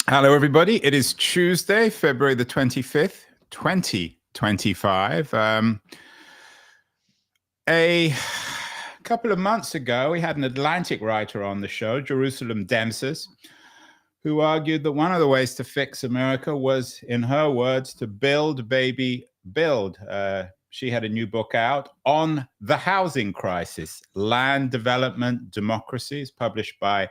Hello, everybody. It is Tuesday, February the 25th, 2025. A couple of months ago, we had an Atlantic writer on the show, Jerusalem Demses, who argued that one of the ways to fix America was, in her words, to build, baby, build. She had a new book out on the housing crisis, land development, democracies, published by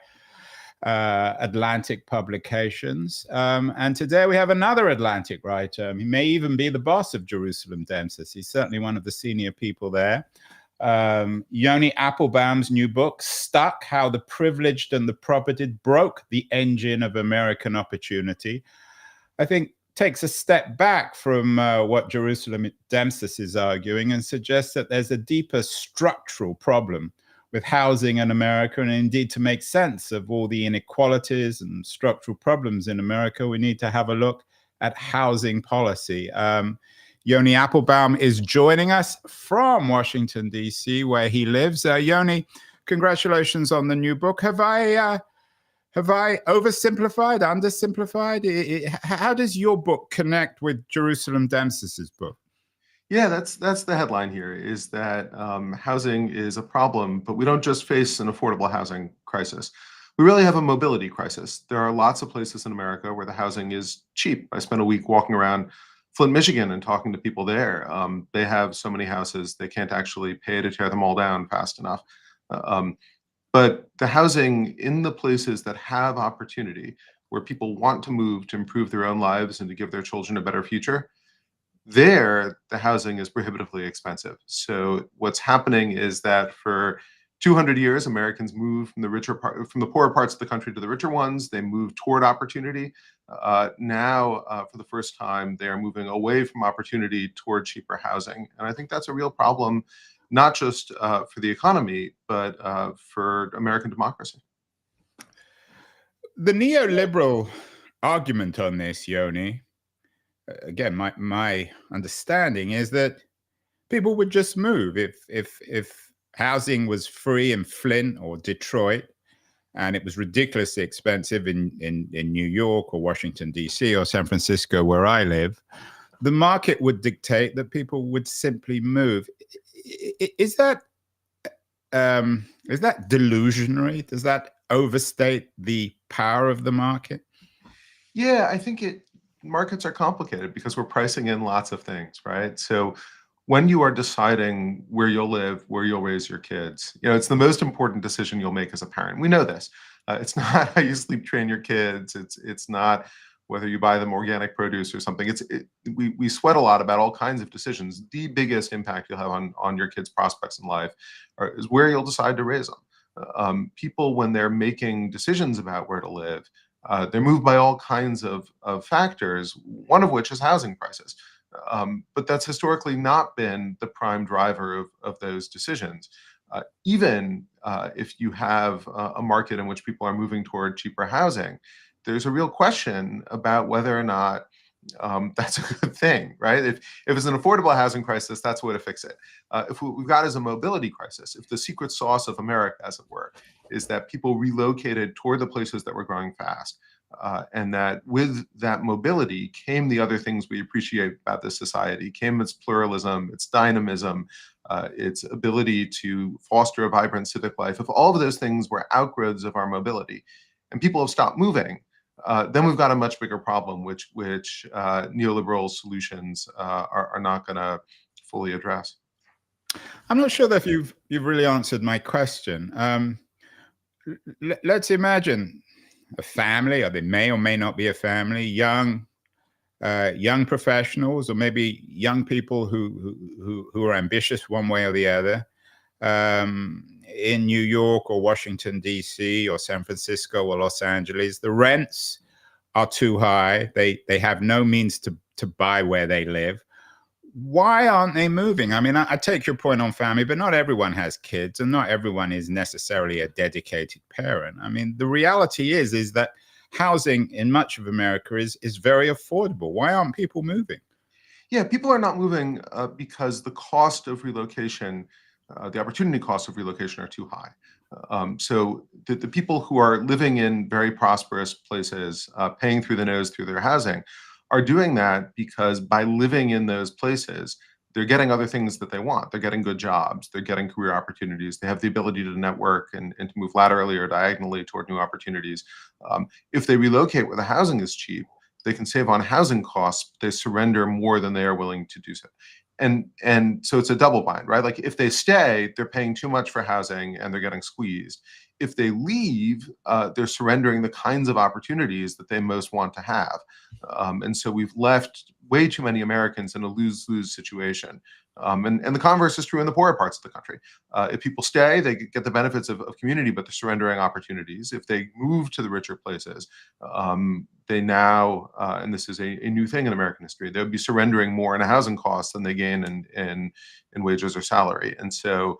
Atlantic Publications. And today we have another Atlantic writer. He may even be the boss of Jerusalem Demses. He's certainly one of the senior people there. Yoni Applebaum's new book, Stuck: How the Privileged and the Propertied Broke the Engine of American Opportunity, I think takes a step back from what Jerusalem Demses is arguing and suggests that there's a deeper structural problem with housing in America, and indeed to make sense of all the inequalities and structural problems in America, we need to have a look at housing policy. Yoni Applebaum is joining us from Washington, D.C., where he lives. Yoni, congratulations on the new book. Have I oversimplified, undersimplified? How does your book connect with Jerusalem Demses's book? Yeah, that's the headline here, is that housing is a problem, but we don't just face an affordable housing crisis. We really have a mobility crisis. There are lots of places in America where the housing is cheap. I spent a week walking around Flint, Michigan, and talking to people there. They have so many houses, they can't actually pay to tear them all down fast enough. But the housing in the places that have opportunity, where people want to move to improve their own lives and to give their children a better future, there the housing is prohibitively expensive. So what's happening is that for 200 years, Americans moved from the poorer parts of the country to the richer ones. They moved toward opportunity. Now, for the first time, they are moving away from opportunity toward cheaper housing. And I think that's a real problem, not just for the economy, but for American democracy. The neoliberal argument on this, Yoni, again, my understanding is that people would just move if housing was free in Flint or Detroit, and it was ridiculously expensive in New York or Washington, D.C. or San Francisco, where I live. The market would dictate that people would simply move. Is that delusionary? Does that overstate the power of the market? Yeah, I think markets are complicated because we're pricing in lots of things, right? So when you are deciding where you'll live, where you'll raise your kids, it's the most important decision you'll make as a parent. We know this. It's not how you sleep train your kids. It's not whether you buy them organic produce or something. We sweat a lot about all kinds of decisions. The biggest impact you'll have on your kids' prospects in life is where you'll decide to raise them. People, when they're making decisions about where to live, they're moved by all kinds of factors, one of which is housing prices. But that's historically not been the prime driver of those decisions. Even if you have a market in which people are moving toward cheaper housing, there's a real question about whether or not that's a good thing, right? If it's an affordable housing crisis, that's the way to fix it. If what we've got is a mobility crisis, if the secret sauce of America, as it were, is that people relocated toward the places that were growing fast, and that with that mobility came the other things we appreciate about this society, came its pluralism, its dynamism, its ability to foster a vibrant civic life. If all of those things were outgrowths of our mobility and people have stopped moving, then we've got a much bigger problem, which neoliberal solutions are not going to fully address. I'm not sure that you've really answered my question. Let's imagine a family, or they may or may not be a family, young professionals, or maybe young people who are ambitious one way or the other, in New York or Washington, D.C. or San Francisco or Los Angeles. The rents are too high. They have no means to buy where they live. Why aren't they moving? I mean, I take your point on family, but not everyone has kids, and not everyone is necessarily a dedicated parent. I mean, the reality is that housing in much of America is very affordable. Why aren't people moving? Yeah, people are not moving because the cost of relocation, the opportunity costs of relocation are too high. So the people who are living in very prosperous places, paying through the nose through their housing, are doing that because by living in those places, they're getting other things that they want. They're getting good jobs. They're getting career opportunities. They have the ability to network and to move laterally or diagonally toward new opportunities. If they relocate where the housing is cheap, they can save on housing costs. They surrender more than they are willing to do so. And so it's a double bind, right? Like if they stay, they're paying too much for housing and they're getting squeezed. If they leave, they're surrendering the kinds of opportunities that they most want to have. And so we've left way too many Americans in a lose-lose situation. And the converse is true in the poorer parts of the country. If people stay, they get the benefits of community, but they're surrendering opportunities. If they move to the richer places, they now, and this is a new thing in American history, they'll be surrendering more in housing costs than they gain in wages or salary. And so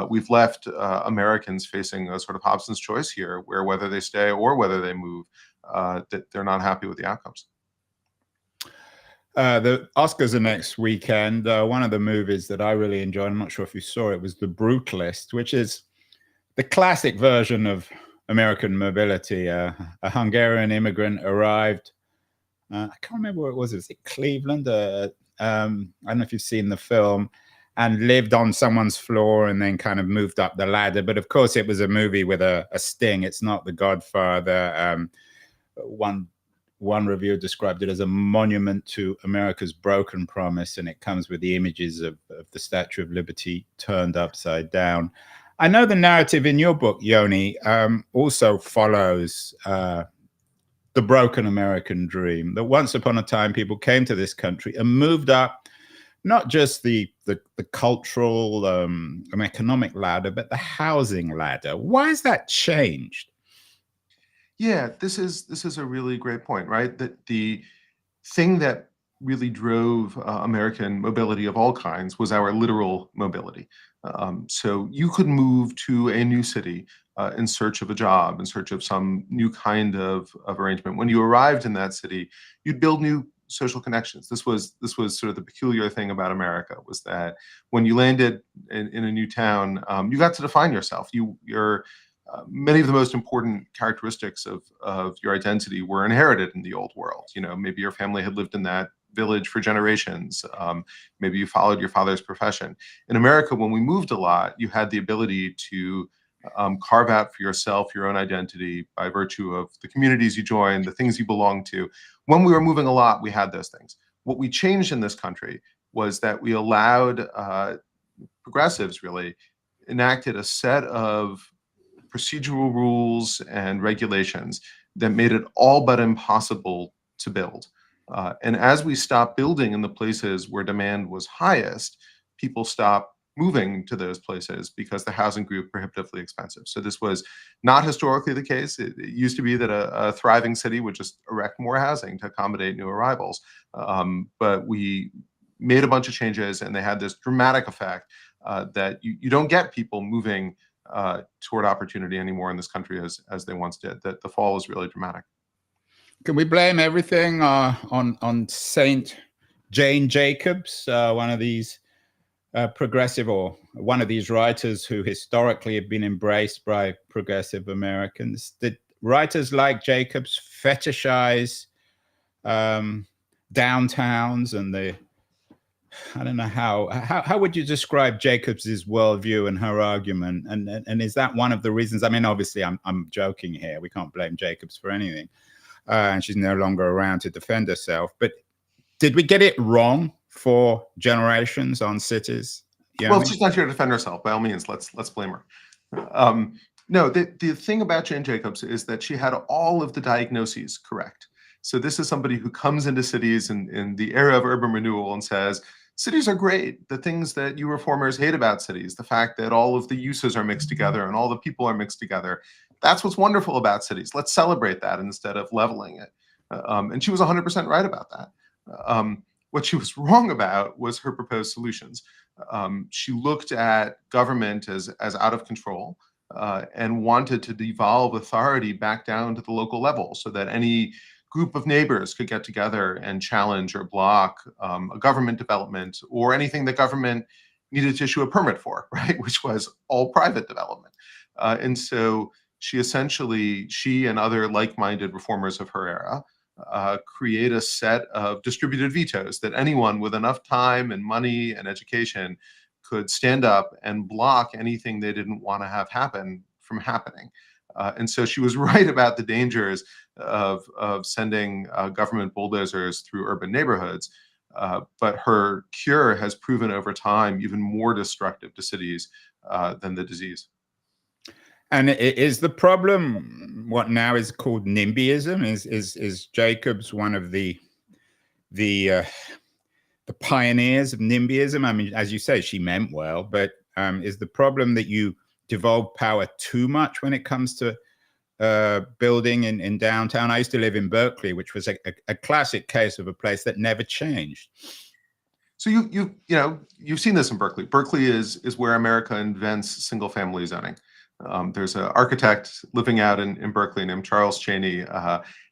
we've left Americans facing a sort of Hobson's choice here, where whether they stay or whether they move, that they're not happy with the outcomes. The Oscars are next weekend. One of the movies that I really enjoyed, I'm not sure if you saw it, was The Brutalist, which is the classic version of American mobility. A Hungarian immigrant arrived. I can't remember where it was. Was it Cleveland? I don't know if you've seen the film. And lived on someone's floor and then kind of moved up the ladder. But of course, it was a movie with a sting. It's not The Godfather. One reviewer described it as a monument to America's broken promise, and it comes with the images of the Statue of Liberty turned upside down. I know the narrative in your book, Yoni, also follows the broken American dream, that once upon a time people came to this country and moved up not just the cultural and economic ladder, but the housing ladder. Why has that changed? Yeah, this is a really great point, right? That the thing that really drove American mobility of all kinds was our literal mobility. So you could move to a new city in search of a job, in search of some new kind of arrangement. When you arrived in that city, you'd build new social connections. This was sort of the peculiar thing about America, was that when you landed in a new town, you got to define yourself. You're many of the most important characteristics of your identity were inherited in the old world. You know, maybe your family had lived in that village for generations. Maybe you followed your father's profession. In America, when we moved a lot, you had the ability to carve out for yourself your own identity by virtue of the communities you joined, the things you belonged to. When we were moving a lot, we had those things. What we changed in this country was that we allowed progressives really enacted a set of procedural rules and regulations that made it all but impossible to build. And as we stopped building in the places where demand was highest, people stopped moving to those places because the housing grew prohibitively expensive. So this was not historically the case. It used to be that a thriving city would just erect more housing to accommodate new arrivals. But we made a bunch of changes, and they had this dramatic effect that you don't get people moving toward opportunity anymore in this country as they once did. That the fall is really dramatic. Can we blame everything on Saint Jane Jacobs, one of these progressive, or one of these writers who historically have been embraced by progressive Americans? Did writers like Jacobs fetishize downtowns and I don't know how would you describe Jacobs's worldview and her argument? And is that one of the reasons? I mean, obviously, I'm joking here. We can't blame Jacobs for anything, and she's no longer around to defend herself. But did we get it wrong for generations on cities? Well, she's not here to defend herself. By all means, let's blame her. No, the thing about Jane Jacobs is that she had all of the diagnoses correct. So this is somebody who comes into cities in the era of urban renewal and says, cities are great. The things that you reformers hate about cities, the fact that all of the uses are mixed together and all the people are mixed together, that's what's wonderful about cities. Let's celebrate that instead of leveling it. And she was 100% right about that. What she was wrong about was her proposed solutions. She looked at government as out of control and wanted to devolve authority back down to the local level so that any group of neighbors could get together and challenge or block a government development or anything that government needed to issue a permit for, right? Which was all private development. And so she and other like-minded reformers of her era create a set of distributed vetoes that anyone with enough time and money and education could stand up and block anything they didn't want to have happen from happening. And so she was right about the dangers of sending government bulldozers through urban neighborhoods. But her cure has proven over time even more destructive to cities than the disease. And is the problem what now is called NIMBYism? Is Jacobs one of the pioneers of NIMBYism? I mean, as you say, she meant well, but is the problem that you devolve power too much when it comes to building in downtown? I used to live in Berkeley, which was a classic case of a place that never changed. So you've seen this in Berkeley. Berkeley is where America invents single family zoning. There's an architect living out in Berkeley named Charles Chaney,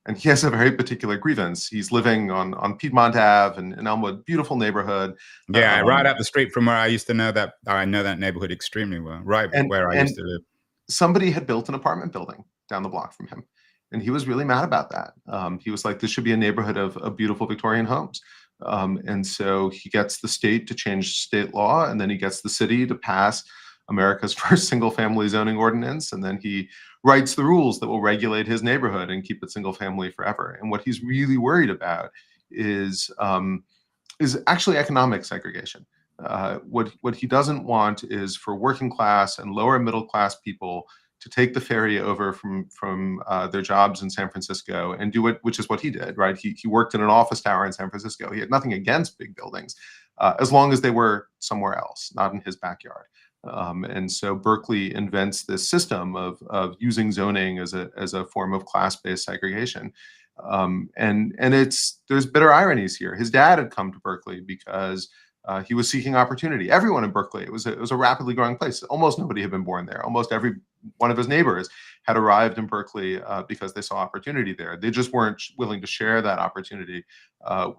and he has a very particular grievance. He's living on Piedmont Ave in Elmwood, beautiful neighborhood. Yeah, right up the street from where I used to know that. I know that neighborhood extremely well, right where I used to live. Somebody had built an apartment building down the block from him, and he was really mad about that. He was like, this should be a neighborhood of beautiful Victorian homes. And so he gets the state to change state law, and then he gets the city to pass America's first single family zoning ordinance, and then he writes the rules that will regulate his neighborhood and keep it single family forever. And what he's really worried about is actually economic segregation. What he doesn't want is for working class and lower middle class people to take the ferry over from their jobs in San Francisco and do it, which is what he did, right? He worked in an office tower in San Francisco. He had nothing against big buildings, as long as they were somewhere else, not in his backyard. And so Berkeley invents this system of using zoning as a form of class-based segregation. And there's bitter ironies here. His dad had come to Berkeley because he was seeking opportunity. Everyone in Berkeley, it was a rapidly growing place. Almost nobody had been born there. Almost every one of his neighbors had arrived in Berkeley because they saw opportunity there. They just weren't willing to share that opportunity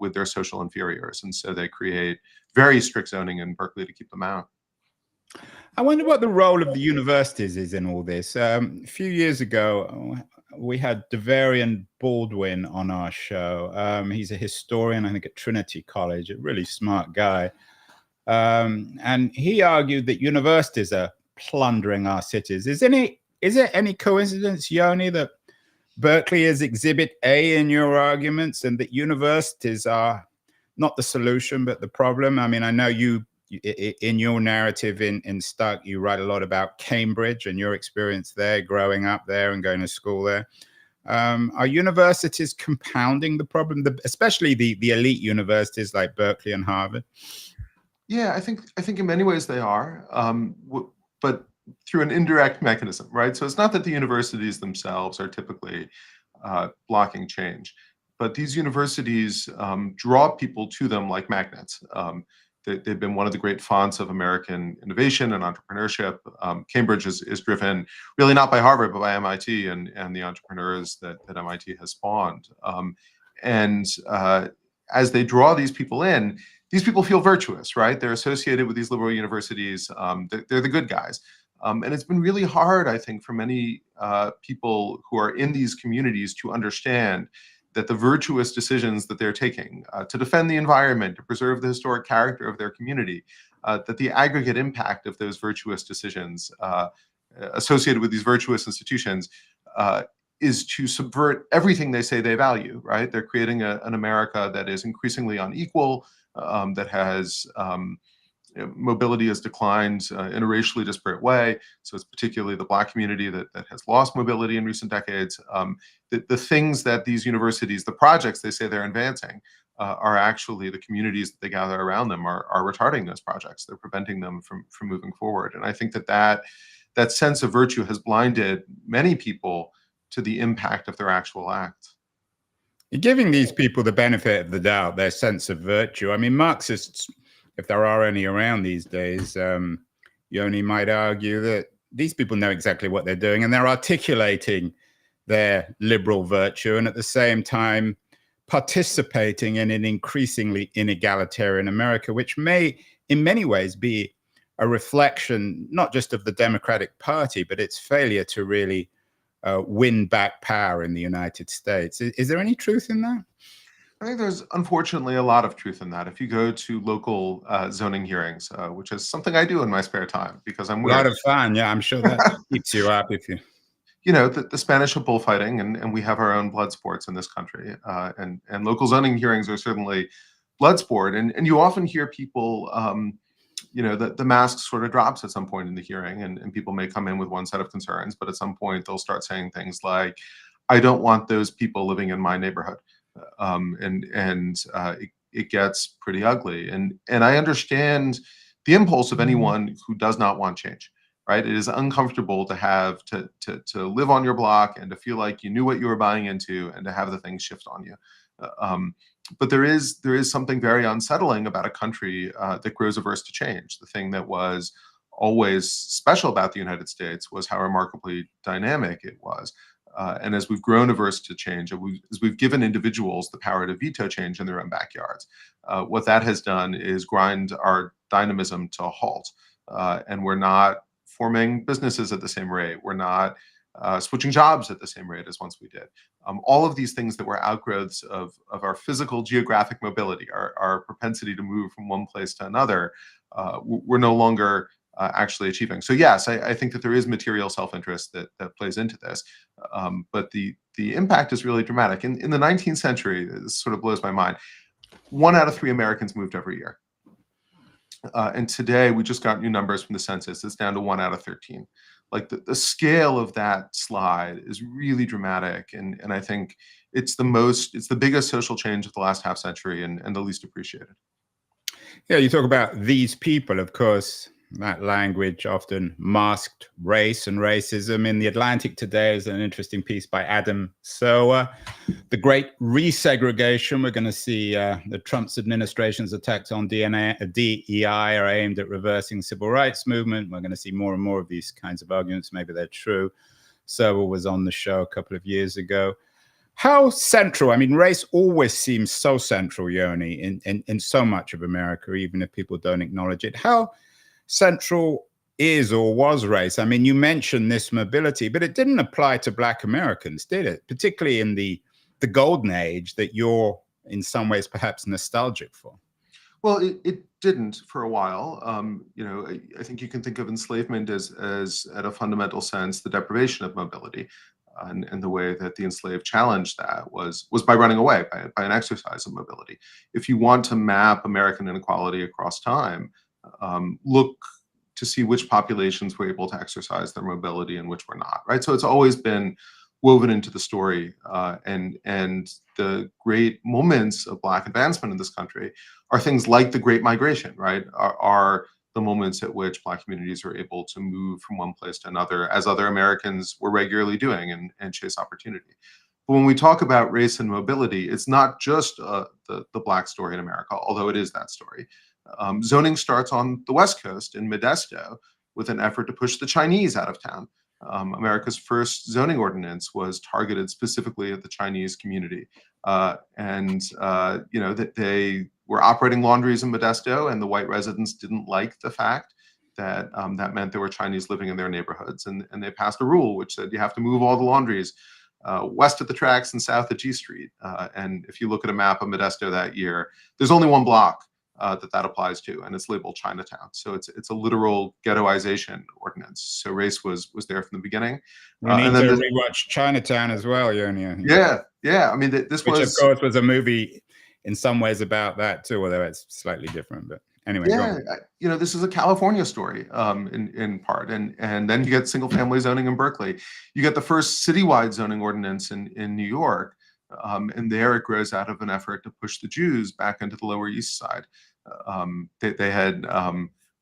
with their social inferiors. And so they create very strict zoning in Berkeley to keep them out. I wonder what the role of the universities is in all this. A few years ago, we had Devarian Baldwin on our show. He's a historian, I think, at Trinity College, a really smart guy. And he argued that universities are plundering our cities. Is there any coincidence, Yoni, that Berkeley is exhibit A in your arguments and that universities are not the solution, but the problem? I mean, I know you in your narrative in Stuck, you write a lot about Cambridge and your experience there, growing up there and going to school there. Are universities compounding the problem, especially the elite universities like Berkeley and Harvard? Yeah, I think in many ways they are, but through an indirect mechanism, right? So it's not that the universities themselves are typically blocking change, but these universities draw people to them like magnets. They've been one of the great fonts of American innovation and entrepreneurship. Cambridge is driven really not by Harvard, but by MIT and the entrepreneurs that MIT has spawned. As they draw these people in, these people feel virtuous, right? They're associated with these liberal universities. They're the good guys. And it's been really hard, I think, for many people who are in these communities to understand that the virtuous decisions that they're taking to defend the environment, to preserve the historic character of their community, that the aggregate impact of those virtuous decisions associated with these virtuous institutions is to subvert everything they say they value, right? They're creating an America that is increasingly unequal, that has mobility has declined in a racially disparate way. So it's particularly the Black community that has lost mobility in recent decades. The things that these universities, the projects they say they're advancing, are actually the communities that they gather around them are retarding those projects. They're preventing them from moving forward. And I think that sense of virtue has blinded many people to the impact of their actual acts. You're giving these people the benefit of the doubt, their sense of virtue. I mean, Marxists, if there are any around these days, Yoni might argue that these people know exactly what they're doing and they're articulating their liberal virtue and at the same time participating in an increasingly inegalitarian America, which may in many ways be a reflection not just of the Democratic Party, but its failure to really win back power in the United States. Is there any truth in that? I think there's unfortunately a lot of truth in that. If you go to local zoning hearings, which is something I do in my spare time because I'm A lot weird. of fun. Yeah, I'm sure that keeps you up if you. You know, the Spanish are bullfighting, and we have our own blood sports in this country. And local zoning hearings are certainly blood sport. And you often hear people, you know, the mask sort of drops at some point in the hearing, and people may come in with one set of concerns, but at some point they'll start saying things like, I don't want those people living in my neighborhood. It gets pretty ugly. And I understand the impulse of anyone who does not want change. Right? It is uncomfortable to have to live on your block and to feel like you knew what you were buying into and to have the things shift on you. But there is something very unsettling about a country that grows averse to change. The thing that was always special about the United States was how remarkably dynamic it was. And as we've grown averse to change, as we've given individuals the power to veto change in their own backyards, what that has done is grind our dynamism to a halt. And we're not forming businesses at the same rate. We're not switching jobs at the same rate as once we did. All of these things that were outgrowths of our physical geographic mobility, our propensity to move from one place to another, we're no longer actually achieving. So yes, I think that there is material self-interest that plays into this, but the impact is really dramatic. In the 19th century, this sort of blows my mind, 1 out of 3 Americans moved every year. And today, we just got new numbers from the census. It's down to 1 out of 13. Like the scale of that slide is really dramatic. And I think it's the biggest social change of the last half century and the least appreciated. Yeah, you talk about these people, of course, that language often masked race and racism. In The Atlantic today is an interesting piece by Adam Serwer. The great resegregation. We're going to see the Trump's administration's attacks on DEI are aimed at reversing the civil rights movement. We're going to see more and more of these kinds of arguments. Maybe they're true. Serwer was on the show a couple of years ago. How central, I mean, race always seems so central, Yoni, in so much of America, even if people don't acknowledge it. How central is or was race? I mean, you mentioned this mobility, but it didn't apply to Black Americans, did it? Particularly in the golden age that you're in some ways perhaps nostalgic for. Well, it didn't for a while. You know, I think you can think of enslavement as at a fundamental sense, the deprivation of mobility. And the way that the enslaved challenged that was by running away, by an exercise of mobility. If you want to map American inequality across time, look to see which populations were able to exercise their mobility and which were not, right? So it's always been woven into the story. And the great moments of Black advancement in this country are things like the Great Migration, right? Are the moments at which Black communities are able to move from one place to another, as other Americans were regularly doing, and chase opportunity. But when we talk about race and mobility, it's not just the Black story in America, although it is that story. Zoning starts on the West Coast in Modesto with an effort to push the Chinese out of town. America's first zoning ordinance was targeted specifically at the Chinese community. You know, that they were operating laundries in Modesto, and the white residents didn't like the fact that that meant there were Chinese living in their neighborhoods. And they passed a rule which said you have to move all the laundries west of the tracks and south of G Street. And if you look at a map of Modesto that year, there's only one block that applies to, and it's labeled Chinatown. So it's a literal ghettoization ordinance. So race was there from the beginning. We need to rewatch Chinatown as well, Yoni. Yeah. I mean, this which of course was a movie in some ways about that too, although it's slightly different. But anyway, yeah, you know, this is a California story in part, and then you get single family zoning in Berkeley. You get the first citywide zoning ordinance in New York, and there it grows out of an effort to push the Jews back into the Lower East Side. They had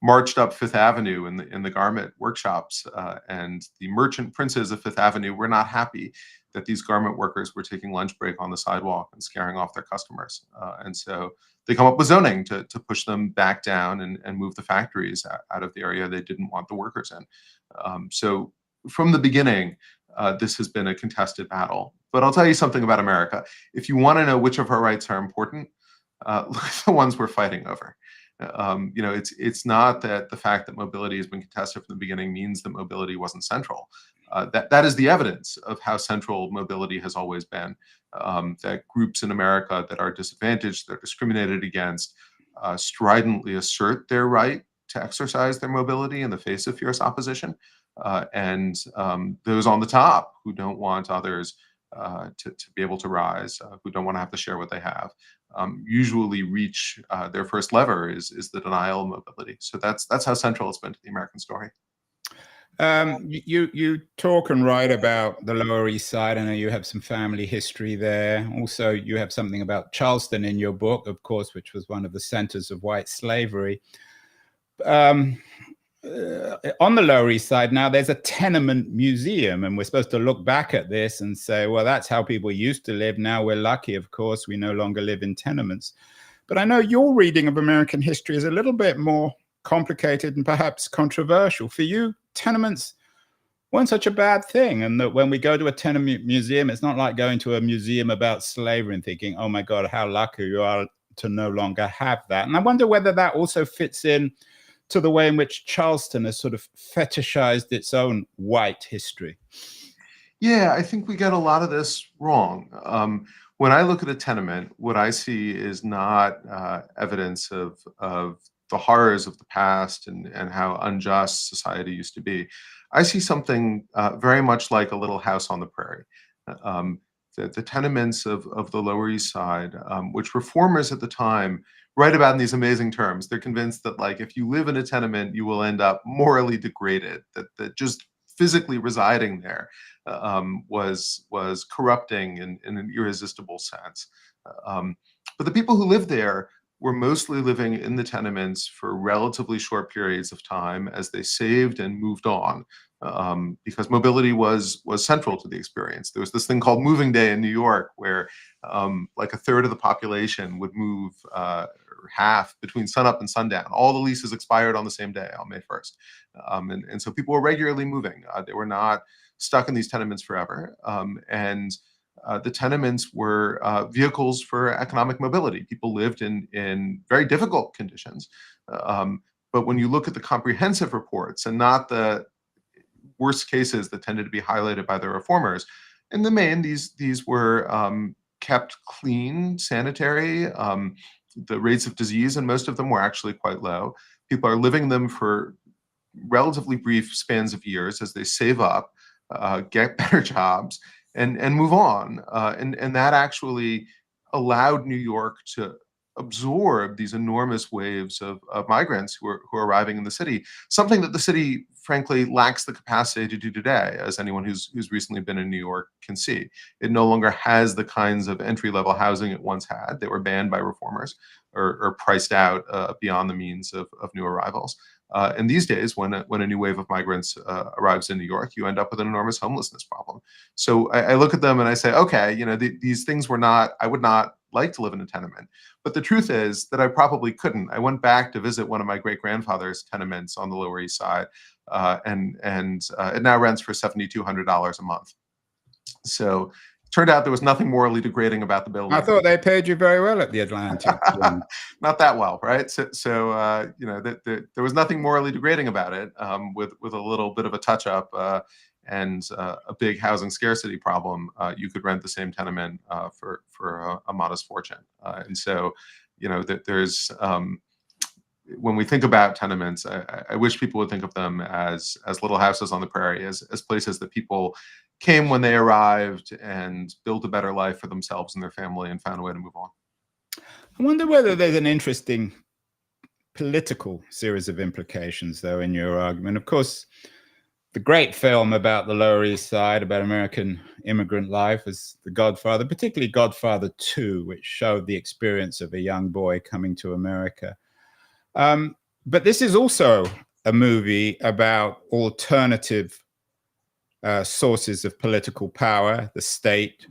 marched up Fifth Avenue in the garment workshops, and the merchant princes of Fifth Avenue were not happy that these garment workers were taking lunch break on the sidewalk and scaring off their customers. And so they come up with zoning to push them back down and move the factories out of the area they didn't want the workers in. So from the beginning, this has been a contested battle. But I'll tell you something about America. If you want to know which of our rights are important, look at the ones we're fighting over. It's not that the fact that mobility has been contested from the beginning means that mobility wasn't central. That is the evidence of how central mobility has always been. That groups in America that are disadvantaged, they're discriminated against, stridently assert their right to exercise their mobility in the face of fierce opposition. And those on the top who don't want others to be able to rise, who don't want to have to share what they have, usually reach their first lever is the denial of mobility. So that's how central it's been to the American story. You talk and write about the Lower East Side. I know you have some family history there. Also, you have something about Charleston in your book, of course, which was one of the centers of white slavery. On the Lower East Side now, there's a tenement museum, and we're supposed to look back at this and say, well, that's how people used to live. Now we're lucky, of course, we no longer live in tenements. But I know your reading of American history is a little bit more complicated and perhaps controversial. For you, tenements weren't such a bad thing, and that when we go to a tenement museum, it's not like going to a museum about slavery and thinking, oh my God, how lucky you are to no longer have that. And I wonder whether that also fits in to the way in which Charleston has sort of fetishized its own white history. Yeah, I think we get a lot of this wrong. When I look at a tenement, what I see is not evidence of the horrors of the past and how unjust society used to be. I see something very much like a Little House on the Prairie. The tenements of the Lower East Side, which reformers at the time write about in these amazing terms. They're convinced that, like, if you live in a tenement, you will end up morally degraded, that just physically residing there was corrupting in an irresistible sense. But the people who lived there were mostly living in the tenements for relatively short periods of time as they saved and moved on, because mobility was central to the experience. There was this thing called moving day in New York, where like a third of the population would move, or half, between sunup and sundown. All the leases expired on the same day, on May 1st. And so people were regularly moving. They were not stuck in these tenements forever. The tenements were vehicles for economic mobility. People lived in very difficult conditions. But when you look at the comprehensive reports and not the worst cases that tended to be highlighted by the reformers, in the main, these were kept clean, sanitary. The rates of disease in most of them were actually quite low. People are living in them for relatively brief spans of years as they save up, get better jobs, and move on. And that actually allowed New York to absorb these enormous waves of migrants who are arriving in the city, something that the city, frankly, lacks the capacity to do today, as anyone who's recently been in New York can see. It no longer has the kinds of entry-level housing it once had. They were banned by reformers or priced out beyond the means of new arrivals. And these days, when a new wave of migrants arrives in New York, you end up with an enormous homelessness problem. So I look at them and I say, okay, these things were not, I would not like to live in a tenement. But the truth is that I probably couldn't. I went back to visit one of my great-grandfather's tenements on the Lower East Side, and it now rents for $7,200 a month. So it turned out there was nothing morally degrading about the building. I thought they paid you very well at the Atlantic. Not that well, right? So there was nothing morally degrading about it, with a little bit of a touch-up and a big housing scarcity problem. You could rent the same tenement for a modest fortune. And so, there's when we think about tenements, I wish people would think of them as little houses on the prairie, as places that people came when they arrived and built a better life for themselves and their family and found a way to move on. I wonder whether there's an interesting political series of implications, though, in your argument. Of course, the great film about the Lower East Side, about American immigrant life, is The Godfather, particularly Godfather 2, which showed the experience of a young boy coming to America. But this is also a movie about alternative sources of political power, the state,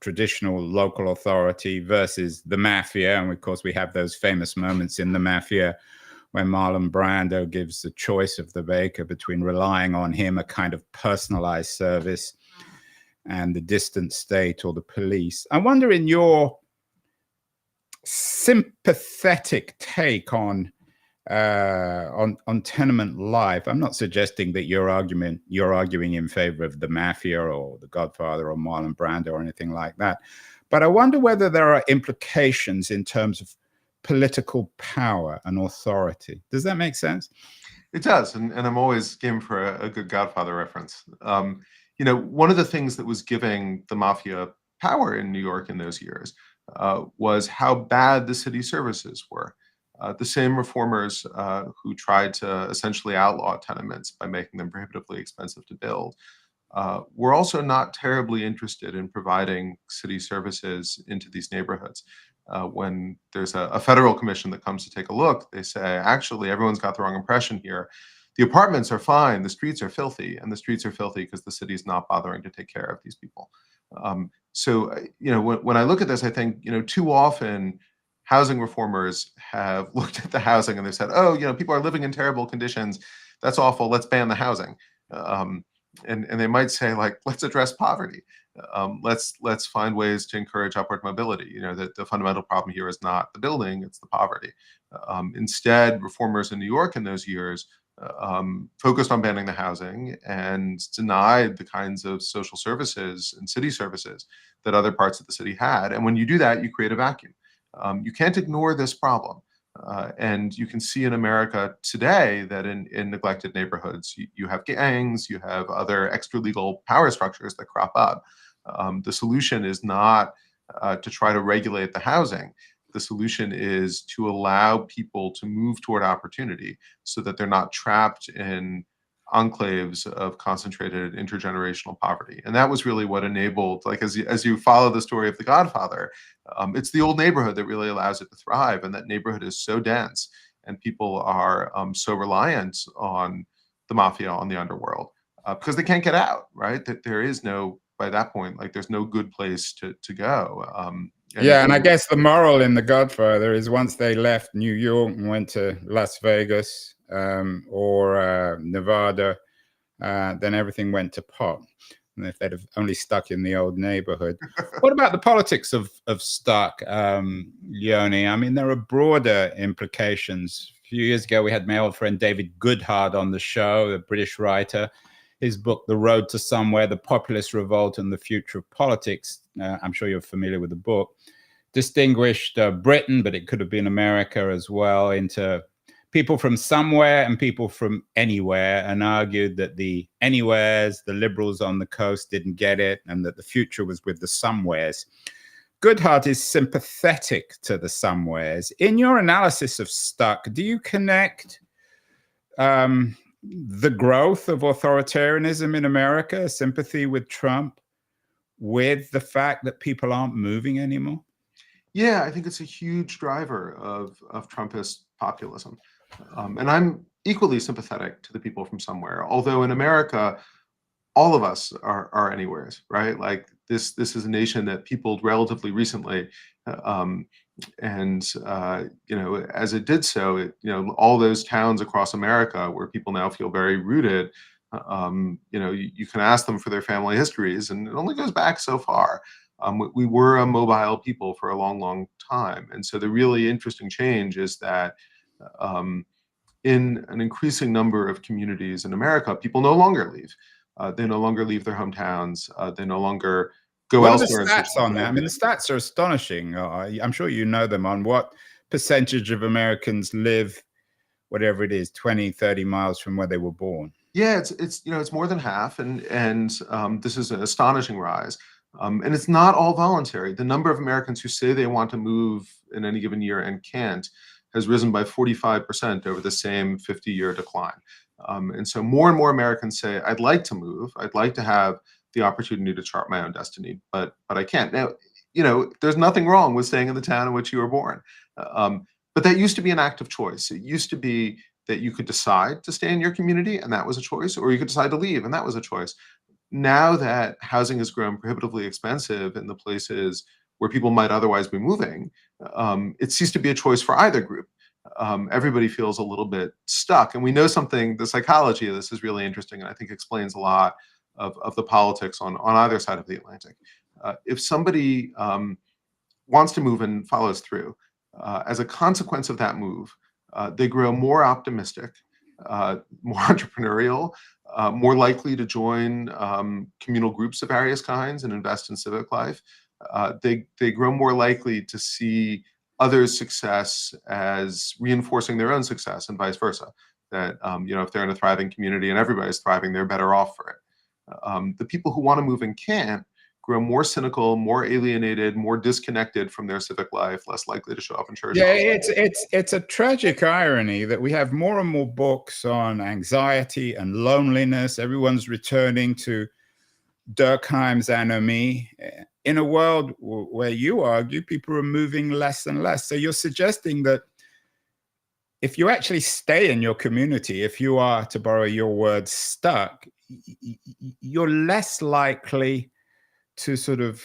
traditional local authority versus the mafia. And of course, we have those famous moments in the mafia when Marlon Brando gives the choice of the baker between relying on him, a kind of personalized service, and the distant state or the police. I wonder, in your sympathetic take on tenement life. I'm not suggesting that you're arguing in favor of the mafia or the Godfather or Marlon Brando or anything like that. But I wonder whether there are implications in terms of political power and authority. Does that make sense? It does, and I'm always game for a good Godfather reference. One of the things that was giving the mafia power in New York in those years was how bad the city services were. The same reformers who tried to essentially outlaw tenements by making them prohibitively expensive to build were also not terribly interested in providing city services into these neighborhoods. When there's a federal commission that comes to take a look, they say, actually, everyone's got the wrong impression here. The apartments are fine, the streets are filthy, and the streets are filthy because the city's not bothering to take care of these people. When I look at this, I think, too often housing reformers have looked at the housing and they've said, oh, people are living in terrible conditions. That's awful. Let's ban the housing. And they might say, like, let's address poverty. Let's find ways to encourage upward mobility. The fundamental problem here is not the building, it's the poverty. Instead, reformers in New York in those years focused on banning the housing and denied the kinds of social services and city services that other parts of the city had. And when you do that, you create a vacuum. You can't ignore this problem. And you can see in America today that in neglected neighborhoods, you have gangs, you have other extra legal power structures that crop up. The solution is not to try to regulate the housing. The solution is to allow people to move toward opportunity so that they're not trapped in enclaves of concentrated intergenerational poverty. And that was really what enabled, like, as you follow the story of The Godfather, it's the old neighborhood that really allows it to thrive. And that neighborhood is so dense and people are so reliant on the mafia, on the underworld, because they can't get out, right? That there is no, by that point, like, there's no good place to go. And I guess the moral in The Godfather is once they left New York and went to Las Vegas or Nevada, then everything went to pot. And if they'd have only stuck in the old neighborhood. What about the politics of stuck, Yoni? I mean, there are broader implications. A few years ago, we had my old friend David Goodhart on the show, a British writer. His book, The Road to Somewhere, The Populist Revolt and the Future of Politics, I'm sure you're familiar with the book, distinguished Britain, but it could have been America as well, into people from somewhere and people from anywhere, and argued that the anywheres, the liberals on the coast, didn't get it, and that the future was with the somewheres. Goodhart is sympathetic to the somewheres. In your analysis of Stuck, do you connect the growth of authoritarianism in America, sympathy with Trump, with the fact that people aren't moving anymore? Yeah, I think it's a huge driver of Trumpist populism. And I'm equally sympathetic to the people from somewhere, although in America, all of us are anywheres, right? Like this is a nation that peopled relatively recently. As it did so, all those towns across America where people now feel very rooted, you can ask them for their family histories, and it only goes back so far. We were a mobile people for a long, long time. And so the really interesting change is that in an increasing number of communities in America, people no longer leave. They no longer leave their hometowns. They no longer go elsewhere. What are the stats on that? I mean, the stats are astonishing. I'm sure you know them on what percentage of Americans live, whatever it is, 20, 30 miles from where they were born. Yeah, it's more than half, and this is an astonishing rise. And it's not all voluntary. The number of Americans who say they want to move in any given year and can't has risen by 45% over the same 50-year decline. And so more and more Americans say, I'd like to move. I'd like to have the opportunity to chart my own destiny, but I can't. Now, there's nothing wrong with staying in the town in which you were born. But that used to be an act of choice. It used to be that you could decide to stay in your community, and that was a choice, or you could decide to leave, and that was a choice. Now that housing has grown prohibitively expensive in the places where people might otherwise be moving, it ceased to be a choice for either group. Everybody feels a little bit stuck. And we know something, the psychology of this is really interesting, and I think explains a lot of the politics on either side of the Atlantic. If somebody wants to move and follows through, as a consequence of that move, they grow more optimistic, more entrepreneurial, more likely to join communal groups of various kinds and invest in civic life. They grow more likely to see others' success as reinforcing their own success, and vice versa. That if they're in a thriving community and everybody's thriving, they're better off for it. The people who want to move and can't grow more cynical, more alienated, more disconnected from their civic life, less likely to show up in church. Yeah, it's a tragic irony that we have more and more books on anxiety and loneliness. Everyone's returning to Durkheim's anomie in a world where you argue people are moving less and less. So you're suggesting that if you actually stay in your community, if you are, to borrow your words, stuck, you're less likely to sort of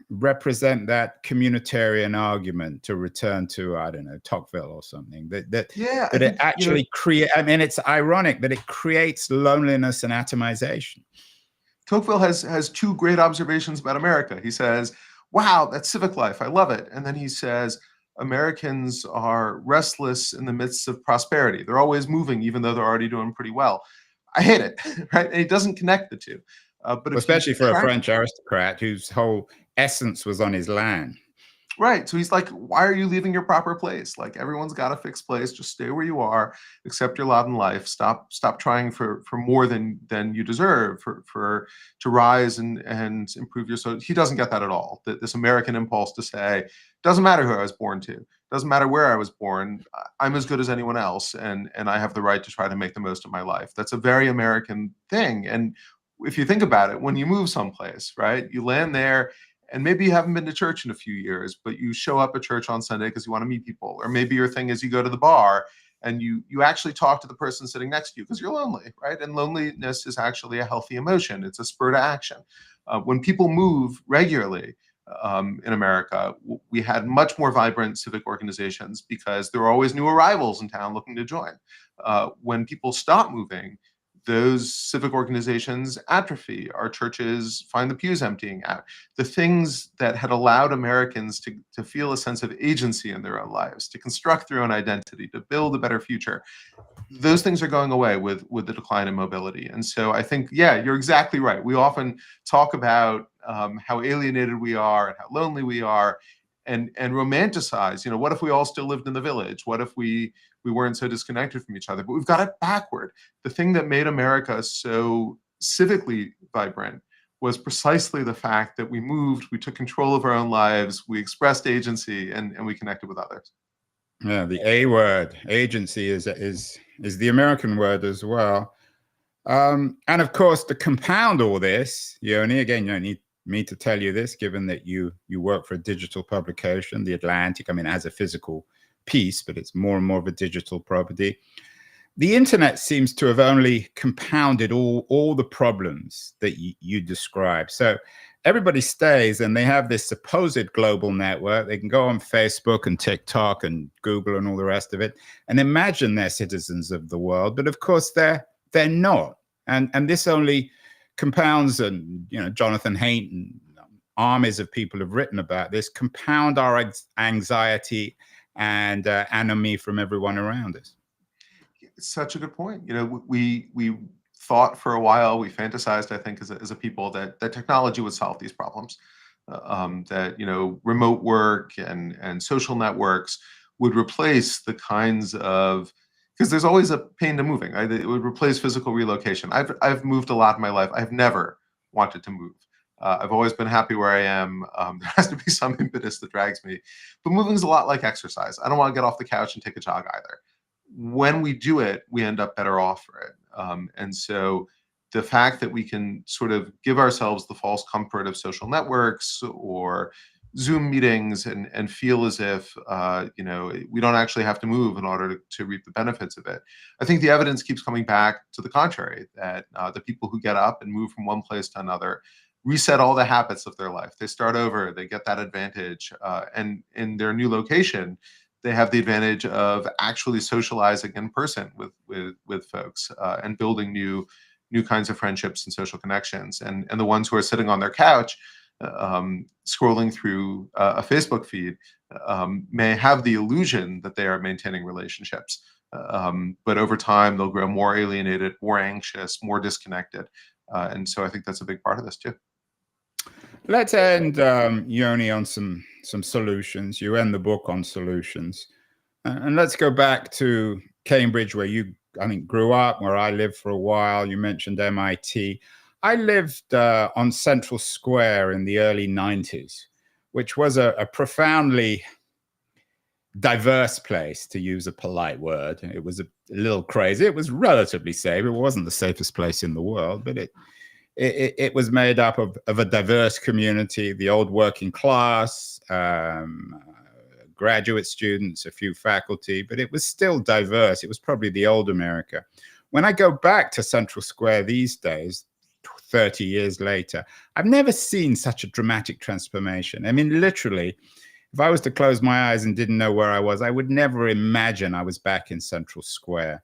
represent that communitarian argument to return to, I don't know, Tocqueville or something. That it actually create. I mean, it's ironic that it creates loneliness and atomization. Tocqueville has two great observations about America. He says, "Wow, that's civic life. I love it." And then he says, "Americans are restless in the midst of prosperity. They're always moving, even though they're already doing pretty well. I hate it." Right? And he doesn't connect the two. But especially for a French aristocrat whose whole essence was on his land. Right. So he's like, why are you leaving your proper place? Like, everyone's got a fixed place. Just stay where you are, accept your lot in life. Stop trying for more than you deserve, to rise and improve your. So he doesn't get that at all. This American impulse to say, doesn't matter who I was born to, doesn't matter where I was born, I'm as good as anyone else, and I have the right to try to make the most of my life. That's a very American thing. And if you think about it, when you move someplace, right, you land there, and maybe you haven't been to church in a few years, but you show up at church on Sunday because you want to meet people. Or maybe your thing is you go to the bar and you actually talk to the person sitting next to you because you're lonely, right? And loneliness is actually a healthy emotion. It's a spur to action. When people move regularly in America, we had much more vibrant civic organizations because there were always new arrivals in town looking to join. When people stop moving, those civic organizations atrophy. Our churches find the pews emptying out. The things that had allowed Americans to feel a sense of agency in their own lives, to construct their own identity, to build a better future, those things are going away with the decline in mobility. And so I think, yeah, you're exactly right. We often talk about how alienated we are and how lonely we are, and romanticize, what if we all still lived in the village? What if we weren't so disconnected from each other? But we've got it backward. The thing that made America so civically vibrant was precisely the fact that we moved, we took control of our own lives, we expressed agency, and we connected with others. Yeah, the A word, agency, is the American word as well. And of course, to compound all this, Yoni, again, you don't need me to tell you this, given that you work for a digital publication, The Atlantic. I mean, as a physical piece, but it's more and more of a digital property. The internet seems to have only compounded all the problems that you describe. So everybody stays and they have this supposed global network. They can go on Facebook and TikTok and Google and all the rest of it and imagine they're citizens of the world. But of course, they're not. And this only compounds, and Jonathan Haidt and armies of people have written about this, compound our anxiety and anomie from everyone around us. It's such a good point. We thought for a while, we fantasized, I think, as a people that technology would solve these problems. That remote work and social networks would replace the kinds of, because there's always a pain to moving. Right? It would replace physical relocation. I've moved a lot in my life. I've never wanted to move. I've always been happy where I am. There has to be some impetus that drags me. But moving is a lot like exercise. I don't want to get off the couch and take a jog either. When we do it, we end up better off for it. And so the fact that we can sort of give ourselves the false comfort of social networks or Zoom meetings and feel as if we don't actually have to move in order to reap the benefits of it. I think the evidence keeps coming back to the contrary, that the people who get up and move from one place to another reset all the habits of their life. They start over, they get that advantage, and in their new location, they have the advantage of actually socializing in person with folks and building new kinds of friendships and social connections. And the ones who are sitting on their couch, scrolling through a Facebook feed may have the illusion that they are maintaining relationships. But over time, they'll grow more alienated, more anxious, more disconnected. And so I think that's a big part of this too. Let's end, Yoni, on some solutions. You end the book on solutions. And let's go back to Cambridge, where you, I think, grew up, where I lived for a while. You mentioned MIT. I lived on Central Square in the early 90s, which was a profoundly diverse place, to use a polite word. It was a little crazy. It was relatively safe. It wasn't the safest place in the world, but it was made up of a diverse community, the old working class, graduate students, a few faculty, but it was still diverse. It was probably the old America. When I go back to Central Square these days, 30 years later, I've never seen such a dramatic transformation. I mean, literally, if I was to close my eyes and didn't know where I was, I would never imagine I was back in Central Square.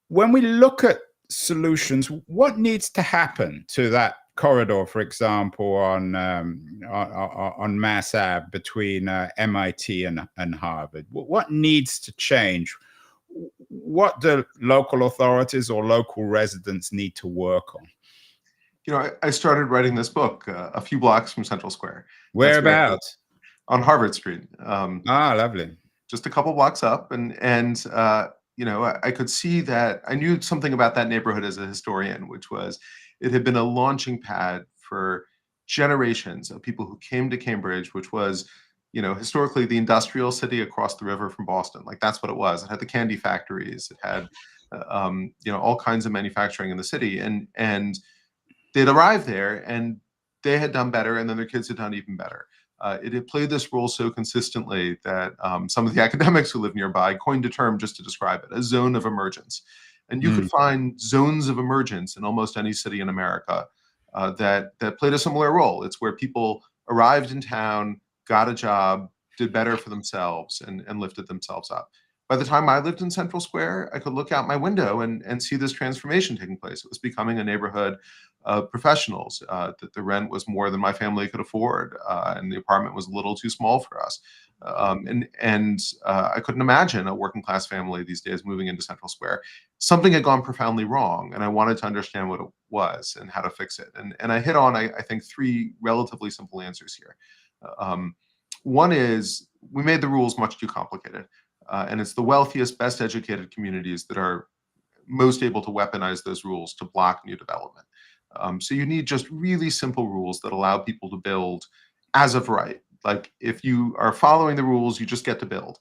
When we look at solutions, what needs to happen to that corridor, for example, on Mass Ave between MIT and Harvard? What needs to change? What do local authorities or local residents need to work on? You know, I started writing this book a few blocks from Central Square. Whereabouts? On Harvard Street. Lovely. Just a couple blocks up, and you know, I could see that I knew something about that neighborhood as a historian, which was it had been a launching pad for generations of people who came to Cambridge, which was, you know, historically the industrial city across the river from Boston. Like that's what it was. It had the candy factories. It had, you know, all kinds of manufacturing in the city, and they'd arrived there and they had done better, and then their kids had done even better. It had played this role so consistently that some of the academics who live nearby coined a term just to describe it, a zone of emergence. And you could find zones of emergence in almost any city in America that played a similar role. It's where people arrived in town, got a job, did better for themselves, and lifted themselves up. By the time I lived in Central Square, I could look out my window and see this transformation taking place. It was becoming a neighborhood of professionals, that the rent was more than my family could afford, and the apartment was a little too small for us. I couldn't imagine a working class family these days moving into Central Square. Something had gone profoundly wrong, and I wanted to understand what it was and how to fix it. And I hit on, I think, three relatively simple answers here. One is we made the rules much too complicated. And it's the wealthiest, best educated communities that are most able to weaponize those rules to block new development. So you need just really simple rules that allow people to build as of right. Like if you are following the rules, you just get to build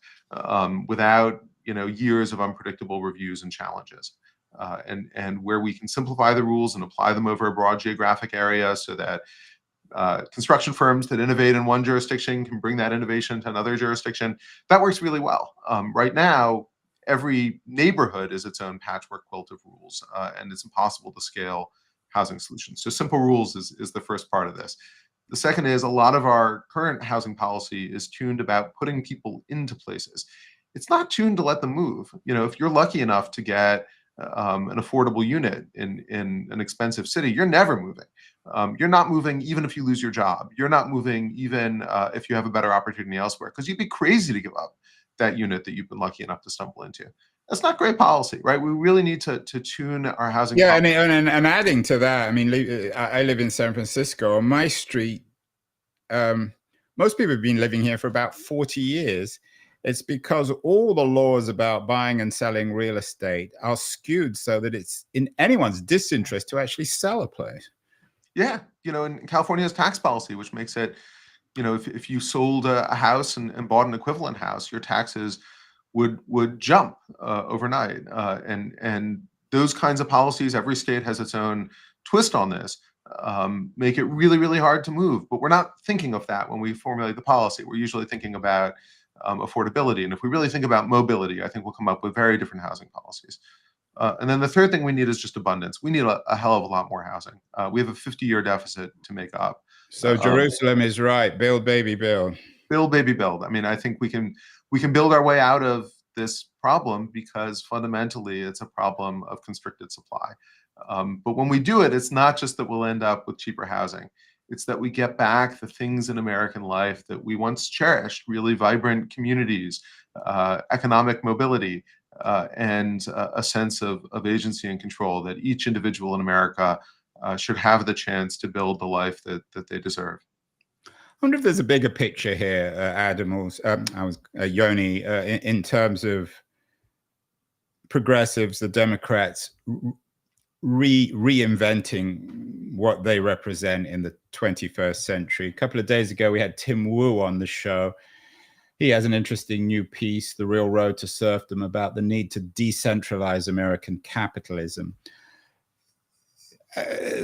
without, you know, years of unpredictable reviews and challenges. And where we can simplify the rules and apply them over a broad geographic area so that construction firms that innovate in one jurisdiction can bring that innovation to another jurisdiction. That works really well. Right now, every neighborhood is its own patchwork quilt of rules, and it's impossible to scale housing solutions. So simple rules is the first part of this. The second is a lot of our current housing policy is tuned about putting people into places. It's not tuned to let them move. You know, if you're lucky enough to get an affordable unit in an expensive city, you're never moving. You're not moving even if you lose your job. You're not moving even if you have a better opportunity elsewhere, because you'd be crazy to give up that unit that you've been lucky enough to stumble into. That's not great policy, right? We really need to tune our housing. Yeah, and adding to that, I mean, I live in San Francisco. On my street, most people have been living here for about 40 years. It's because all the laws about buying and selling real estate are skewed so that it's in anyone's disinterest to actually sell a place. Yeah, you know, and California's tax policy, which makes it, you know, if you sold a house and bought an equivalent house, your taxes would jump overnight. And those kinds of policies, every state has its own twist on this, make it really, really hard to move. But we're not thinking of that when we formulate the policy. We're usually thinking about affordability. And if we really think about mobility, I think we'll come up with very different housing policies. And then the third thing we need is just abundance. We need a hell of a lot more housing. We have a 50-year deficit to make up. So Jerusalem is right. Build, baby, build. Build, baby, build. I mean, I think we can build our way out of this problem because fundamentally it's a problem of constricted supply. But when we do it, it's not just that we'll end up with cheaper housing. It's that we get back the things in American life that we once cherished, really vibrant communities, economic mobility, and a sense of agency and control, that each individual in America should have the chance to build the life that they deserve. I wonder if there's a bigger picture here, Adam, or Yoni, in terms of progressives, the Democrats, reinventing what they represent in the 21st century. A couple of days ago, we had Tim Wu on the show. He has an interesting new piece, The Real Road to Serfdom, about the need to decentralize American capitalism.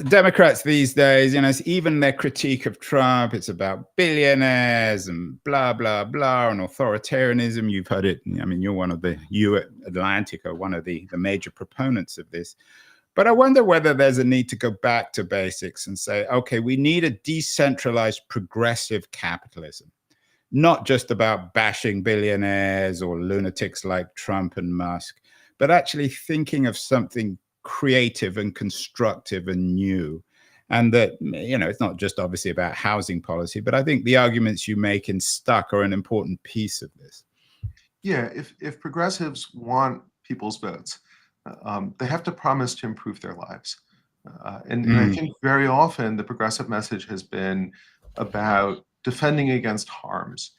Democrats these days, even their critique of Trump, it's about billionaires and blah, blah, blah, and authoritarianism. You've heard it. I mean, you're one of you at Atlantic are one of the major proponents of this. But I wonder whether there's a need to go back to basics and say, okay, we need a decentralized progressive capitalism, not just about bashing billionaires or lunatics like Trump and Musk, but actually thinking of something creative and constructive and new. And that, it's not just obviously about housing policy, but I think the arguments you make in Stuck are an important piece of this. Yeah, if progressives want people's votes, they have to promise to improve their lives. And I think very often the progressive message has been about defending against harms.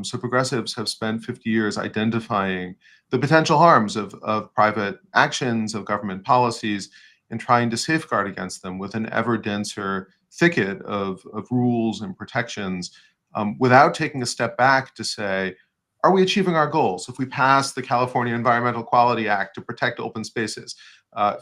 So progressives have spent 50 years identifying the potential harms of private actions, of government policies, and trying to safeguard against them with an ever denser thicket of rules and protections, without taking a step back to say, are we achieving our goals? If we pass the California Environmental Quality Act to protect open spaces,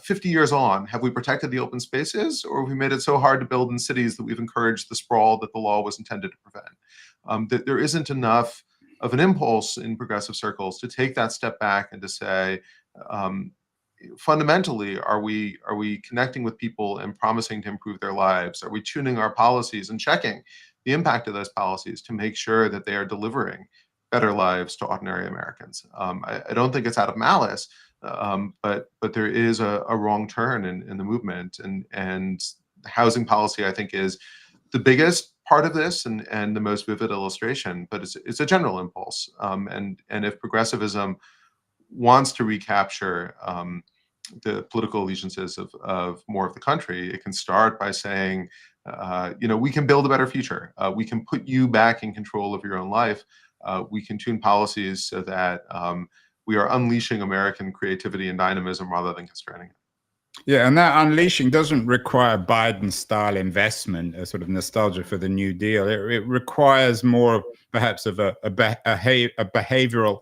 50 years on, have we protected the open spaces, or have we made it so hard to build in cities that we've encouraged the sprawl that the law was intended to prevent? That there isn't enough of an impulse in progressive circles to take that step back and to say, fundamentally, are we connecting with people and promising to improve their lives? Are we tuning our policies and checking the impact of those policies to make sure that they are delivering better lives to ordinary Americans? I don't think it's out of malice, but there is a wrong turn in the movement, and housing policy, I think, is the biggest part of this and the most vivid illustration. But it's a general impulse, and if progressivism wants to recapture the political allegiances of more of the country, it can start by saying, we can build a better future. We can put you back in control of your own life. We can tune policies so that we are unleashing American creativity and dynamism rather than constraining it. Yeah, and that unleashing doesn't require Biden-style investment, a sort of nostalgia for the New Deal. It requires more, perhaps, of a behavioral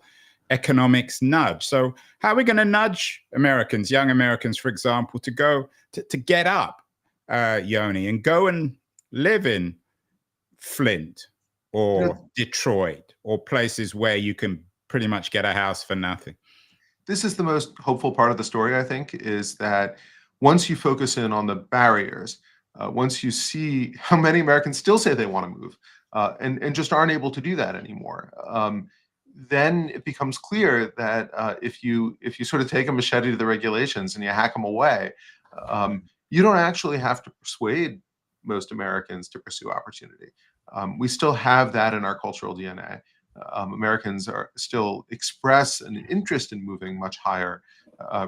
economics nudge. So how are we going to nudge Americans, young Americans, for example, to go to get up, Yoni, and go and live in Flint or Detroit or places where you can pretty much get a house for nothing? This is the most hopeful part of the story, I think, is that once you focus in on the barriers, once you see how many Americans still say they want to move and just aren't able to do that anymore, then it becomes clear that if you sort of take a machete to the regulations and you hack them away, you don't actually have to persuade most Americans to pursue opportunity. We still have that in our cultural DNA. Americans still express an interest in moving much higher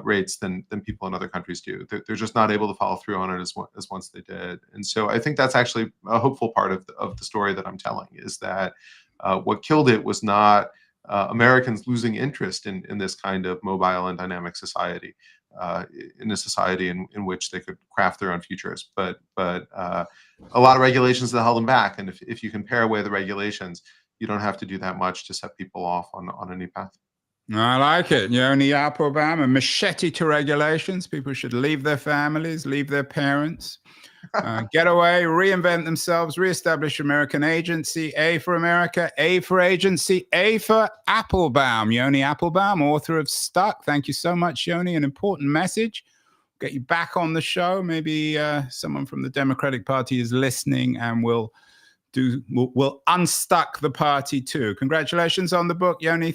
rates than people in other countries do. They're just not able to follow through on it as once they did. And so I think that's actually a hopeful part of the story that I'm telling, is that what killed it was not Americans losing interest in this kind of mobile and dynamic society, in a society in which they could craft their own futures, but a lot of regulations that held them back. And if you can pare away the regulations, you don't have to do that much to set people off on a new path. I like it. Yoni Applebaum, a machete to regulations. People should leave their families, leave their parents, get away, reinvent themselves, reestablish American agency. A for America, A for agency, A for Applebaum. Yoni Applebaum, author of Stuck. Thank you so much, Yoni. An important message. Get you back on the show. Maybe someone from the Democratic Party is listening and we'll unstuck the party too. Congratulations on the book, Yoni.